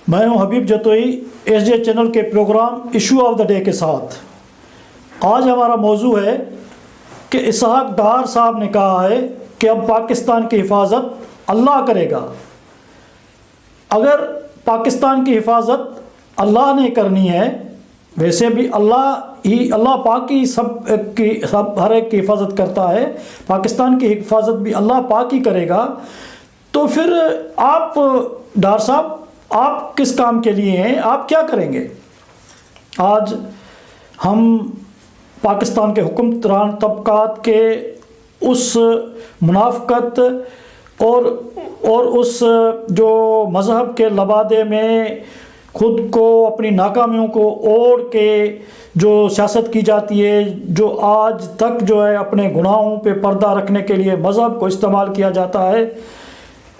میں ہوں Habib Jatoi S D H channel کے program issue of the day کے ساتھ۔ آج ہمارا موضوع ہے کہ اسحاق ڈار صاحب نے کہا ہے کہ اب پاکستان کی حفاظت اللہ کرے گا۔ اگر پاکستان کی حفاظت اللہ نے کرنی ہے، ویسے بھی اللہ پاک ہی سب ہر ایک کی حفاظت کرتا ہے، پاکستان کی حفاظت بھی اللہ پاک ہی کرے گا، تو پھر آپ ڈار صاحب آپ کس کام کے لیے ہیں؟ آپ کیا کریں گے؟ آج ہم پاکستان کے حکمران طبقات کے اس منافقت اور اس جو مذہب کے لبادے میں خود کو اپنی ناکامیوں کو اوڑھ کے جو سیاست کی جاتی ہے، جو آج تک جو ہے اپنے گناہوں پہ پردہ رکھنے کے لیے مذہب کو استعمال کیا جاتا ہے،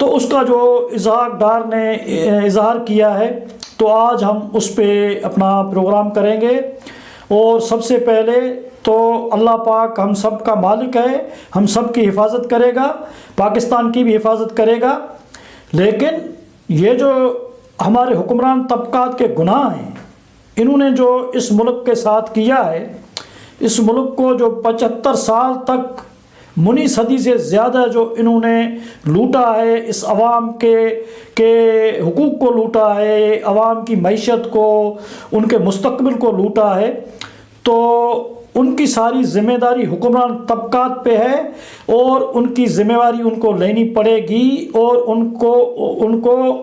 تو اس کا جو اسحاق ڈار نے اظہار کیا ہے، تو آج ہم اس پہ اپنا پروگرام کریں گے۔ اور سب سے پہلے تو اللہ پاک ہم سب کا مالک ہے، ہم سب کی حفاظت کرے گا، پاکستان کی بھی حفاظت کرے گا، لیکن یہ جو ہمارے حکمران طبقات کے گناہ ہیں، انہوں نے جو اس ملک کے ساتھ کیا ہے، اس ملک کو جو 75 سال تک منی صدی سے زیادہ جو انہوں نے لوٹا ہے، اس عوام کے حقوق کو لوٹا ہے، عوام کی معیشت کو، ان کے مستقبل کو لوٹا ہے، تو ان کی ساری ذمہ داری حکمران طبقات پہ ہے، اور ان کی ذمہ داری ان کو لینی پڑے گی، اور ان کو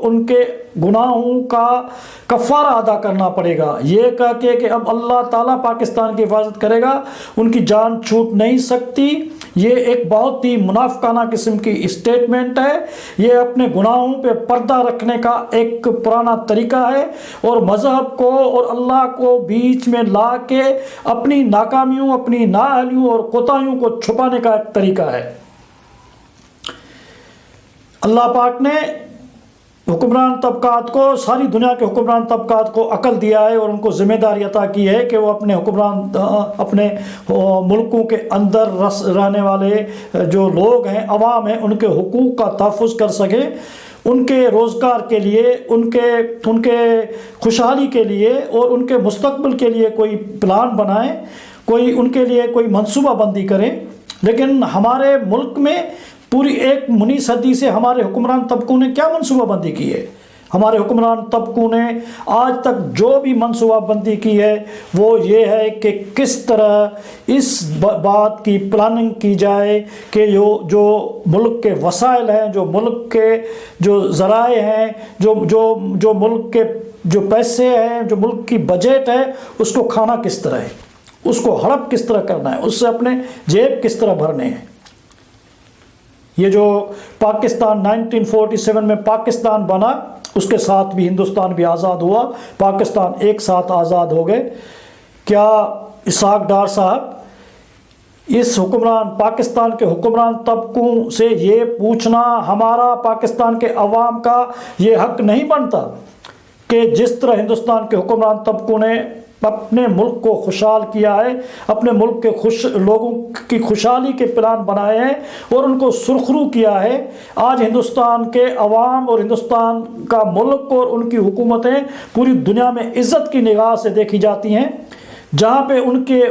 ان کے گناہوں کا کفارہ ادا کرنا پڑے گا۔ یہ کہہ کے کہ اب اللہ تعالیٰ پاکستان کی حفاظت کرے گا، ان کی جان چھوٹ نہیں سکتی، یہ ایک بہت ہی منافقانہ قسم کی اسٹیٹمنٹ ہے۔ یہ اپنے گناہوں پہ پردہ رکھنے کا ایک پرانا طریقہ ہے، اور مذہب کو اور اللہ کو بیچ میں لا کے اپنی ناکامیوں، اپنی نااہلیوں اور کوتاہیوں کو چھپانے کا ایک طریقہ ہے۔ اللہ پاک نے حکمران طبقات کو، ساری دنیا کے حکمران طبقات کو عقل دیا ہے، اور ان کو ذمہ داری عطا کی ہے کہ وہ اپنے ملکوں کے اندر رہنے والے جو لوگ ہیں، عوام ہیں، ان کے حقوق کا تحفظ کر سکیں، ان کے روزگار کے لیے، ان کے خوشحالی کے لیے اور ان کے مستقبل کے لیے کوئی پلان بنائیں، ان کے لیے کوئی منصوبہ بندی کریں۔ لیکن ہمارے ملک میں پوری ایک منی صدی سے ہمارے حکمران طبقوں نے کیا منصوبہ بندی کی ہے؟ ہمارے حکمران طبقوں نے آج تک جو بھی منصوبہ بندی کی ہے، وہ یہ ہے کہ کس طرح اس بات کی پلاننگ کی جائے کہ جو ملک کے وسائل ہیں، جو ملک کے جو ذرائع ہیں، جو ملک کے جو پیسے ہیں، جو ملک کی بجٹ ہے، اس کو کھانا کس طرح ہے، اس کو ہڑپ کس طرح کرنا ہے، اس سے اپنے جیب کس طرح بھرنے ہیں۔ یہ جو پاکستان 1947 میں پاکستان بنا، اس کے ساتھ بھی ہندوستان بھی آزاد ہوا، پاکستان ایک ساتھ آزاد ہو گئے۔ کیا اسحاق ڈار صاحب اس پاکستان کے حکمران طبقوں سے یہ پوچھنا ہمارا پاکستان کے عوام کا یہ حق نہیں بنتا کہ جس طرح ہندوستان کے حکمران طبقوں نے اپنے ملک کو خوشحال کیا ہے، اپنے ملک کے لوگوں کی خوشحالی کے پلان بنائے ہیں اور ان کو سرخرو کیا ہے، آج ہندوستان کے عوام اور ہندوستان کا ملک اور ان کی حکومتیں پوری دنیا میں عزت کی نگاہ سے دیکھی جاتی ہیں۔ جہاں پہ ان کے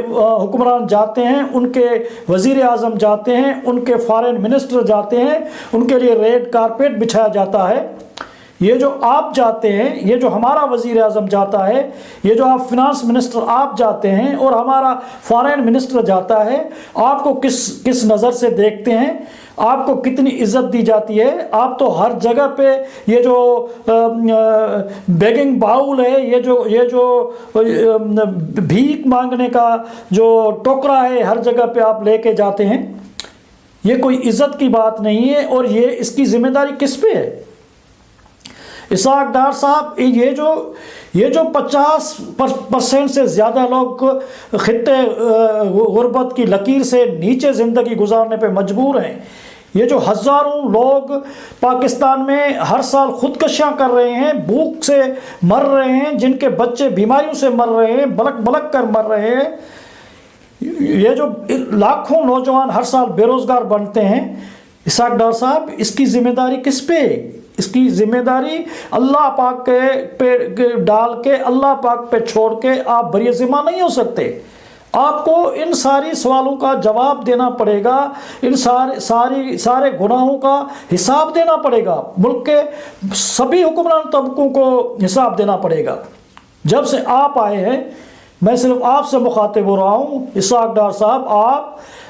حکمران جاتے ہیں، ان کے وزیر اعظم جاتے ہیں، ان کے فارن منسٹر جاتے ہیں، ان کے لیے ریڈ کارپیٹ بچھایا جاتا ہے۔ یہ جو آپ جاتے ہیں، یہ جو ہمارا وزیر اعظم جاتا ہے، یہ جو آپ فنانس منسٹر آپ جاتے ہیں اور ہمارا فارن منسٹر جاتا ہے، آپ کو کس نظر سے دیکھتے ہیں؟ آپ کو کتنی عزت دی جاتی ہے؟ آپ تو ہر جگہ پہ یہ جو بیگنگ باؤل ہے، یہ جو بھیک مانگنے کا جو ٹوکرا ہے، ہر جگہ پہ آپ لے کے جاتے ہیں۔ یہ کوئی عزت کی بات نہیں ہے، اور اس کی ذمہ داری کس پہ ہے؟ اسحاق ڈار صاحب، یہ جو 50% سے زیادہ لوگ خطے غربت کی لکیر سے نیچے زندگی گزارنے پہ مجبور ہیں، یہ جو ہزاروں لوگ پاکستان میں ہر سال خودکشیاں کر رہے ہیں، بھوک سے مر رہے ہیں، جن کے بچے بیماریوں سے مر رہے ہیں، بلک بلک کر مر رہے ہیں، یہ جو لاکھوں نوجوان ہر سال بے روزگار بنتے ہیں، اسحاق ڈار صاحب اس کی ذمہ داری کس پہ؟ اس کی ذمہ داری اللہ پاک کے پہ ڈال کے، اللہ پاک پہ چھوڑ کے آپ بری ذمہ نہیں ہو سکتے۔ آپ کو ان ساری سوالوں کا جواب دینا پڑے گا، ان سارے گناہوں کا حساب دینا پڑے گا، ملک کے سبھی حکمران طبقوں کو حساب دینا پڑے گا۔ جب سے آپ آئے ہیں میں صرف آپ سے مخاطب ہو رہا ہوں، اسحاق ڈار صاحب،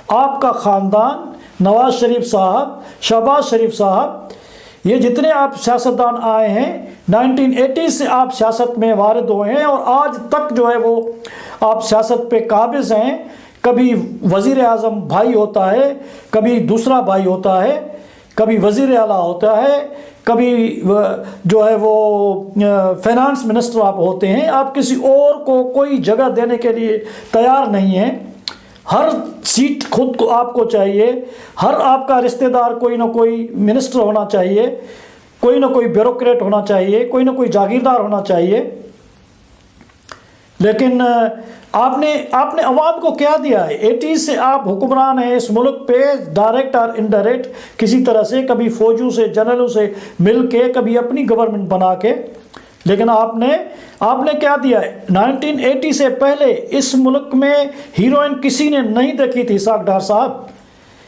آپ کا خاندان، نواز شریف صاحب، شہباز شریف صاحب، یہ جتنے آپ سیاستدان آئے ہیں 1980 سے آپ سیاست میں وارد ہوئے ہیں اور آج تک جو ہے وہ آپ سیاست پہ قابض ہیں۔ کبھی وزیر اعظم بھائی ہوتا ہے، کبھی دوسرا بھائی ہوتا ہے، کبھی وزیر اعلیٰ ہوتا ہے، کبھی جو ہے وہ فائنانس منسٹر آپ ہوتے ہیں۔ آپ کسی اور کو کوئی جگہ دینے کے لیے تیار نہیں ہیں۔ ہر سیٹ خود کو آپ کو چاہیے، ہر آپ کا رشتہ دار کوئی نہ کوئی منسٹر ہونا چاہیے، کوئی نہ کوئی بیوروکریٹ ہونا چاہیے، کوئی نہ کوئی جاگیردار ہونا چاہیے۔ لیکن آپ نے عوام کو کیا دیا ہے؟ 80 سے آپ حکمران ہیں اس ملک پہ، ڈائریکٹ اور انڈائریکٹ کسی طرح سے، کبھی فوجوں سے، جنرلوں سے مل کے، کبھی اپنی گورنمنٹ بنا کے۔ لیکن آپ نے کیا دیا ہے؟ 1980 سے پہلے اس ملک میں ہیروئن کسی نے نہیں دیکھی تھی اسحاق ڈار صاحب۔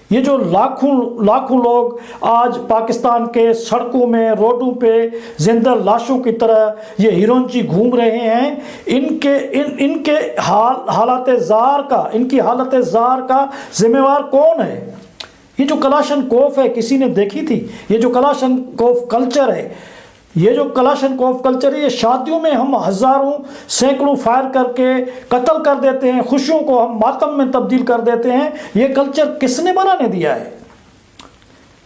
یہ جو لاکھوں لوگ آج پاکستان کے سڑکوں میں، روڈوں پہ زندہ لاشوں کی طرح یہ ہیروئن گھوم رہے ہیں، ان کے حالت زار کا ذمہ وار کون ہے؟ یہ جو کلاشن کوف ہے کسی نے دیکھی تھی؟ یہ جو کلاشن کوف کلچر ہے، یہ شادیوں میں ہم ہزاروں سینکڑوں فائر کر کے قتل کر دیتے ہیں، خوشیوں کو ہم ماتم میں تبدیل کر دیتے ہیں۔ یہ کلچر کس نے بنانے دیا ہے؟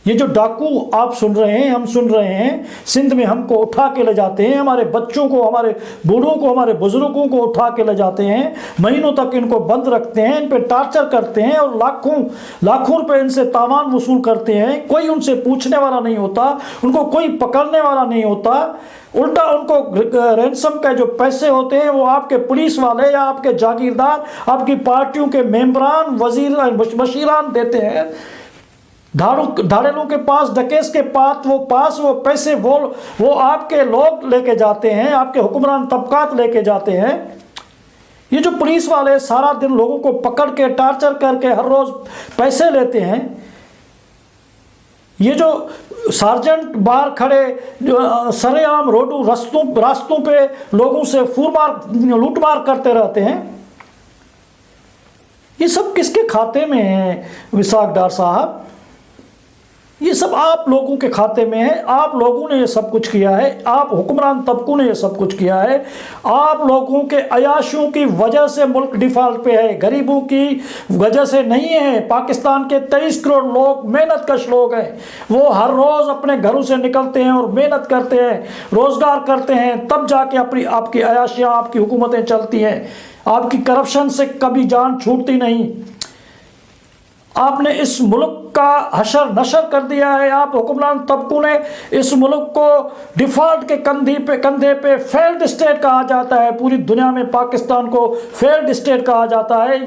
یہ جو ڈاکو آپ سن رہے ہیں، ہم سن رہے ہیں، سندھ میں ہم کو اٹھا کے لے جاتے ہیں، ہمارے بچوں کو، ہمارے بوڑھوں کو، ہمارے بزرگوں کو اٹھا کے لے جاتے ہیں، مہینوں تک ان کو بند رکھتے ہیں، ان پہ ٹارچر کرتے ہیں اور لاکھوں روپے ان سے تاوان وصول کرتے ہیں۔ کوئی ان سے پوچھنے والا نہیں ہوتا، ان کو کوئی پکڑنے والا نہیں ہوتا۔ الٹا ان کو رینسم کے جو پیسے ہوتے ہیں وہ آپ کے پولیس والے یا آپ کے جاگیردار، آپ کی پارٹیوں کے ممبران، مشیران دیتے ہیں۔ دھاڑیلوں کے پاس، ڈکیس کے پاس وہ پیسے وہ آپ کے لوگ لے کے جاتے ہیں، آپ کے حکمران طبقات لے کے جاتے ہیں۔ یہ جو پولیس والے سارا دن لوگوں کو پکڑ کے ٹارچر کر کے ہر روز پیسے لیتے ہیں، یہ جو سارجنٹ باہر کھڑے جو سرے عام راستوں پہ لوگوں سے لوٹ مار کرتے رہتے ہیں، یہ سب کس کے کھاتے میں ہیں اسحاق ڈار صاحب؟ یہ سب آپ لوگوں کے کھاتے میں ہے۔ آپ لوگوں نے یہ سب کچھ کیا ہے، آپ حکمران طبقوں نے یہ سب کچھ کیا ہے۔ آپ لوگوں کے عیاشیوں کی وجہ سے ملک ڈیفالٹ پہ ہے، غریبوں کی وجہ سے نہیں ہے۔ پاکستان کے 23 کروڑ لوگ محنت کش لوگ ہیں، وہ ہر روز اپنے گھروں سے نکلتے ہیں اور محنت کرتے ہیں، روزگار کرتے ہیں، تب جا کے آپ کی عیاشیاں، آپ کی حکومتیں چلتی ہیں۔ آپ کی کرپشن سے کبھی جان چھوٹتی نہیں۔ آپ نے اس ملک کا حشر نشر کر دیا ہے۔ آپ حکمران طبقوں نے اس ملک کو ڈیفالٹ کے کندھے پہ فیلڈ اسٹیٹ کہا جاتا ہے۔ پوری دنیا میں پاکستان کو فیلڈ اسٹیٹ کہا جاتا ہے۔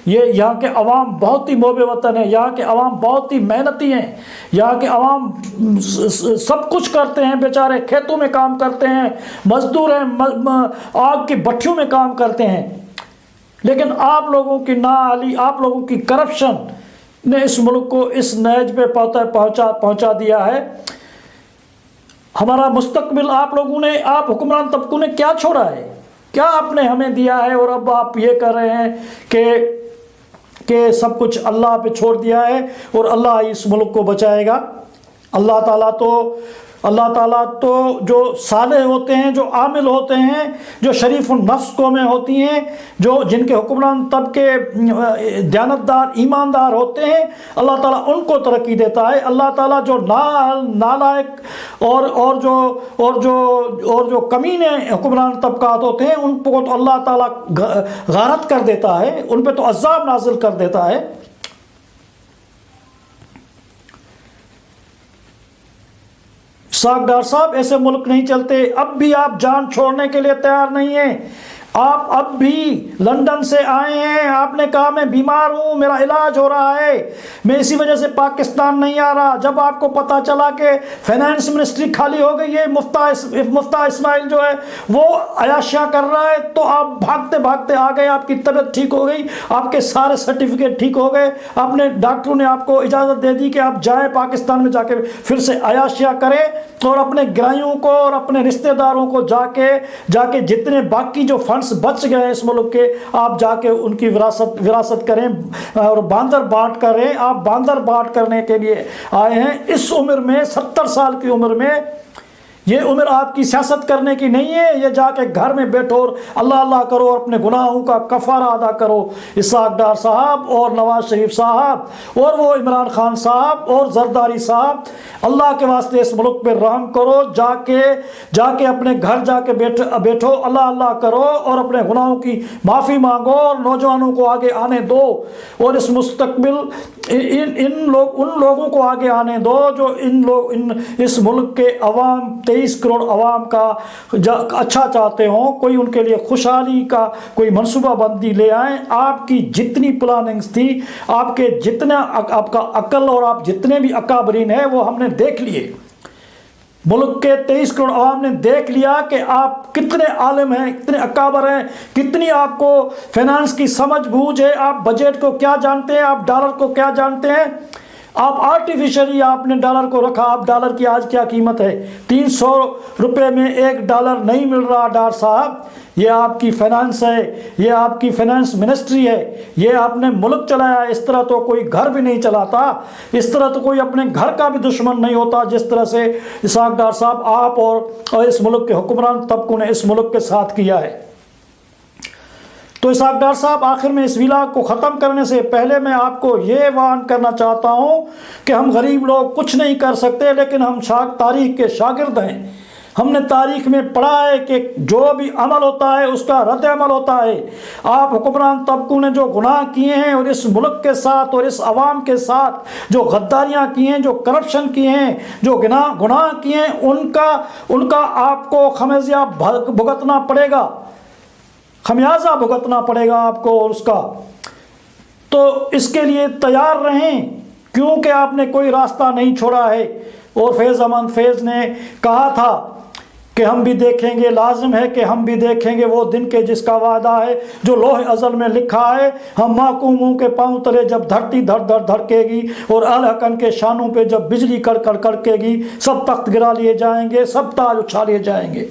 یہاں کے عوام بہت ہی محب وطن ہیں، یہاں کے عوام بہت ہی محنتی ہیں، یہاں کے عوام سب کچھ کرتے ہیں، بیچارے کھیتوں میں کام کرتے ہیں، مزدور ہیں، آگ کی بھٹیوں میں کام کرتے ہیں۔ لیکن آپ لوگوں کی نااہلی، آپ لوگوں کی کرپشن نے اس ملک کو اس نہج پہ پہنچا دیا ہے۔ ہمارا مستقبل آپ حکمران طبقوں نے کیا چھوڑا ہے؟ کیا آپ نے ہمیں دیا ہے؟ اور اب آپ یہ کر رہے ہیں کہ سب کچھ اللہ پہ چھوڑ دیا ہے اور اللہ اس ملک کو بچائے گا۔ اللہ تعالیٰ تو جو صالح ہوتے ہیں، جو عامل ہوتے ہیں، جو شریف النفس قومیں ہوتی ہیں، جن کے حکمران طبقے دیانتدار، ایماندار ہوتے ہیں، اللہ تعالیٰ ان کو ترقی دیتا ہے۔ اللہ تعالیٰ جو نالائق اور جو کمینے حکمران طبقات ہوتے ہیں، ان کو تو اللہ تعالیٰ غارت کر دیتا ہے، ان پہ تو عذاب نازل کر دیتا ہے۔ اسحاق ڈار صاحب، ایسے ملک نہیں چلتے۔ اب بھی آپ جان چھوڑنے کے لیے تیار نہیں ہیں۔ آپ اب بھی لندن سے آئے ہیں, آپ نے کہا میں بیمار ہوں, میرا علاج ہو رہا ہے, میں اسی وجہ سے پاکستان نہیں آ رہا. جب آپ کو پتا چلا کہ فائنانس منسٹری خالی ہو گئی ہے, مفتہ اسماعیل جو ہے وہ عیاشیاں کر رہا ہے, تو آپ بھاگتے بھاگتے آ گئے, آپ کی طبیعت ٹھیک ہو گئی, آپ کے سارے سرٹیفکیٹ ٹھیک ہو گئے, آپ نے ڈاکٹروں نے آپ کو اجازت دے دی کہ آپ جائیں پاکستان میں, جا کے پھر سے عیاشیاں کریں, اور اپنے گرائیوں کو اور اپنے رشتہ داروں کو جا کے جتنے باقی جو فنڈز بچ گئے اس ملک کے, آپ جا کے ان کی وراثت کریں اور باندر بانٹ کریں. آپ باندر بانٹ کرنے کے لیے آئے ہیں اس عمر میں, 70 سال کی عمر میں. یہ عمر آپ کی سیاست کرنے کی نہیں ہے. یہ جا کے گھر میں بیٹھو اور اللہ اللہ کرو اور اپنے گناہوں کا کفارہ ادا کرو. اسحاق ڈار صاحب اور نواز شریف صاحب اور وہ عمران خان صاحب اور زرداری صاحب, اللہ کے واسطے اس ملک پہ رحم کرو. جا کے اپنے گھر جا کے بیٹھو, اللہ اللہ کرو اور اپنے گناہوں کی معافی مانگو اور نوجوانوں کو آگے آنے دو, اور اس مستقبل ان لوگوں کو آگے آنے دو جو اس ملک کے عوام 23 کروڑ عوام کا اچھا چاہتے ہوں. کوئی ان کے لیے خوشحالی کا کوئی منصوبہ بندی لے آئیں. آپ کی جتنی پلاننگز تھی, آپ کا عقل اور آپ جتنے بھی اکابرین ہیں وہ ہم نے دیکھ لیے. ملک کے 23 کروڑ عوام نے دیکھ لیا کہ آپ کتنے عالم ہیں, کتنے اکابر ہیں, کتنی آپ کو فائنانس کی سمجھ بوجھ ہے, آپ بجٹ کو کیا جانتے ہیں, آپ ڈالر کو کیا جانتے ہیں. آپ آرٹیفیشلی آپ نے ڈالر کو رکھا. آپ ڈالر کی آج کیا قیمت ہے؟ 300 روپے میں ایک ڈالر نہیں مل رہا ڈار صاحب. یہ آپ کی فائنانس ہے, یہ آپ کی فائنانس منسٹری ہے, یہ آپ نے ملک چلایا. اس طرح تو کوئی گھر بھی نہیں چلاتا, اس طرح تو کوئی اپنے گھر کا بھی دشمن نہیں ہوتا جس طرح سے اسحاق ڈار صاحب آپ اور اس ملک کے حکمران طبقوں نے اس ملک کے ساتھ کیا ہے. تو اسحاق ڈار صاحب, آخر میں اس ویلاگ کو ختم کرنے سے پہلے میں آپ کو یہ وعن کرنا چاہتا ہوں کہ ہم غریب لوگ کچھ نہیں کر سکتے, لیکن ہم تاریخ کے شاگرد ہیں. ہم نے تاریخ میں پڑھا ہے کہ جو بھی عمل ہوتا ہے اس کا رد عمل ہوتا ہے. آپ حکمران طبقوں نے جو گناہ کیے ہیں اور اس ملک کے ساتھ اور اس عوام کے ساتھ جو غداریاں کی ہیں, جو کرپشن کیے ہیں, جو گناہ کیے ہیں, ان کا آپ کو خمیازہ بھگتنا پڑے گا, خمیازہ بھگتنا پڑے گا آپ کو. اور اس کا تو اس کے لیے تیار رہیں, کیونکہ آپ نے کوئی راستہ نہیں چھوڑا ہے. اور فیض احمد فیض نے کہا تھا کہ ہم بھی دیکھیں گے, لازم ہے کہ ہم بھی دیکھیں گے وہ دن کے جس کا وعدہ ہے جو لوح ازل میں لکھا ہے. ہم محکوموں کے پاؤں تلے جب دھرتی دھڑ دھڑ دھڑکے گی اور اہل حقن کے شانوں پہ جب بجلی کڑ کڑ کڑکے گی, سب تخت گرا لیے جائیں گے, سب تاج اچھا لیے جائیں گے.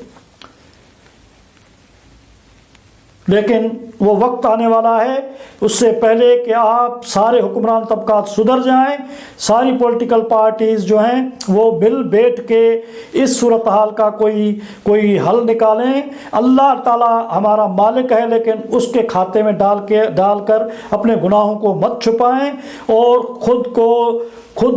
لیکن وہ وقت آنے والا ہے, اس سے پہلے کہ آپ سارے حکمران طبقات سدھر جائیں, ساری پولیٹیکل پارٹیز جو ہیں وہ مل بیٹھ کے اس صورتحال کا کوئی حل نکالیں. اللہ تعالیٰ ہمارا مالک ہے, لیکن اس کے کھاتے میں ڈال کر اپنے گناہوں کو مت چھپائیں, اور خود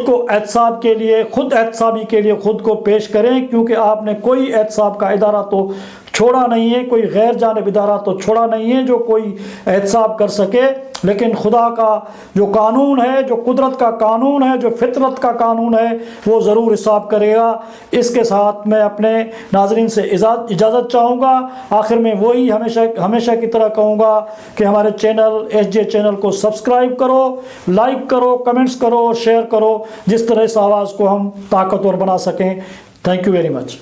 کو احتساب کے لیے, خود احتسابی کے لیے خود کو پیش کریں, کیونکہ آپ نے کوئی احتساب کا ادارہ تو چھوڑا نہیں ہے, کوئی غیر جانب ادارہ تو چھوڑا نہیں ہے جو کوئی احتساب کر سکے. لیکن خدا کا جو قانون ہے, جو قدرت کا قانون ہے, جو فطرت کا قانون ہے, وہ ضرور حساب کرے گا. اس کے ساتھ میں اپنے ناظرین سے اجازت چاہوں گا. آخر میں وہی ہمیشہ کی طرح کہوں گا کہ ہمارے چینل SJ چینل کو سبسکرائب کرو, لائک کرو, کمنٹس کرو اور شیئر کرو, جس طرح اس آواز کو ہم طاقتور بنا سکیں. Thank you very much.